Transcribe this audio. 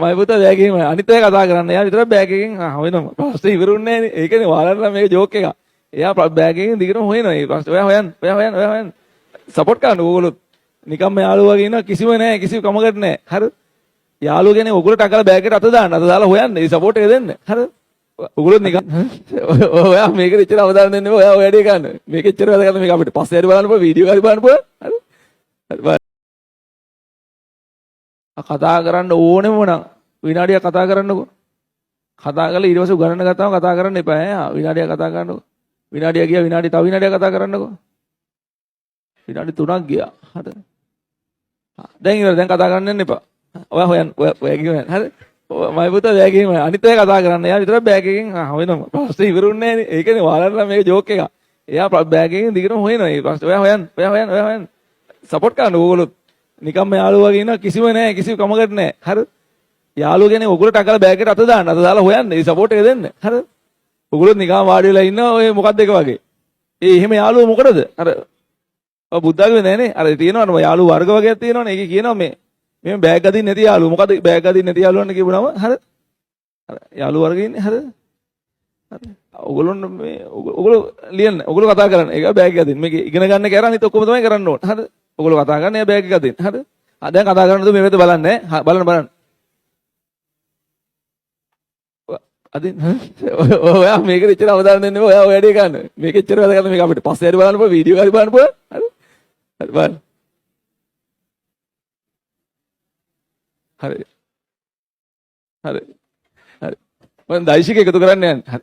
මයි පුතා බෑග් එකෙන් අනිත් අය කතා කරන්න. එයා විතර බෑග් එකෙන් හොයනවා. ප්‍රශ්නේ ඉවරුන්නේ නැහැ නේ. ඒකනේ ඔයාලට මේක ජෝක් එකක්. එයා බෑග් එකෙන් දිගටම හොයනවා. ඒ ප්‍රශ්නේ ඔයා හොයන්න. ඔයා හොයන්න. සපෝට් කරන්න ඕගොල්ලෝ. නිකම්ම යාළුවා වගේ ඉන්නවා කිසිම නැහැ. කිසිම කමකට නැහැ. හරිද? යාළුවෝ කියන්නේ ඔයගොල්ලෝ ටකලා බෑග් එකට අත දාන්න. අත දාලා හොයන්න. ඒ සපෝට් එක දෙන්න. හරිද? ඔයගොල්ලෝ නිකන් ඔයා මේකට එච්චර අවධානය දෙන්න එපා. ඔයා ඔය වැඩේ කරන්න. මේක එච්චර වැදගත් මේක අපිට පස්සේ හරි බලන්න පුළුවන්. වීඩියෝ හරි බලන්න පුළුවන්. හරි? කතා කරන්න ඕනෙම නම් විනාඩියක් කතා කරන්නකෝ. කතා කරලා ඊට පස්සේ උගන්නන්න ගත්තාම කතා කරන්න එපා ඈ. විනාඩියක් කතා කරන්නකෝ. විනාඩිය ගියා විනාඩි තව විනාඩියක් කතා කරන්නකෝ. විනාඩි 3ක් ගියා. හරිද? දැන් ඉවර දැන් කතා කරන්න යන්න එපා. ඔයා හොයන්න. ඔයා කියන්න. හරි? මයි පුතා බෑග් එකෙන් අනිත් අය කතා කරන්න. එයා විතර බෑග් එකෙන් හොයනවා. ප්‍රශ්නේ ඉවරුන්නේ නැහැ නේ. ඒකනේ ඔයාලට මේක ජෝක් එකක්. එයා බෑග් එකෙන් දිගටම හොයනවා. ඒ ප්‍රශ්නේ ඔයා හොයන්න. ඔයා හොයන්න. සපෝට් කරන්න ඕගොල්ලෝ. නිකම්ම යාළුවා වගේ ඉන්නවා කිසිම නැහැ. කිසිම කමකට නැහැ. හරිද? යාළුවෝ කියන්නේ ඔයගොල්ලෝ ටකලා බෑග් එකට අත දාන්න. අත දාලා හොයන්න. ඒ සපෝට් එක දෙන්න. හරිද? ඔයගොල්ලෝ නිකන් වාඩි වෙලා ඉන්නවා ඔය මොකක්ද එක වගේ. එහෙම යාළුවෝ මොකටද? අර ඔය බුද්ධාගමේ නෑනේ. අර තියෙනවනේ යාළුවෝ වර්ග වගේක් තියෙනවනේ. ඒකේ කියනවා මේ බෑග් අදින්න නැති යාළුවෝ. මොකද බෑග් අදින්න නැති යාළුවන්ට කියපුවම හරිද? අර යාළුවෝ වර්ගේ ඉන්නේ හරිද? හරි. ඔයගොල්ලෝ ලියන්න. ඔයගොල්ලෝ කතා කරන්න. ඒක බෑග් එක අදින්න. මේක ඉගෙන ගන්න කැර අනිත් ඔක්කොම තමයි කරන්න ඕන. හරිද? ඔයගොල්ලෝ කතා කරන්න. එයා බෑග් එක අදින්න. හරිද? දැන් කතා කරනද මේ වෙද්ද බලන්න ඈ. බලන්න. අදින් ඔයා මේකට එච්චර අවධානය දෙන්න එපා. ඔයා ඔය වැඩේ කරන්න. මේක එච්චර වැදගත් මේක අපිට පස්සේ හරි බලන්න පුළුවන්. වීඩියෝ හරි බලන්න පුළුවන්. හරි බලන්න. හරි. මම දෛශික එකතු කරන්න යන්නේ.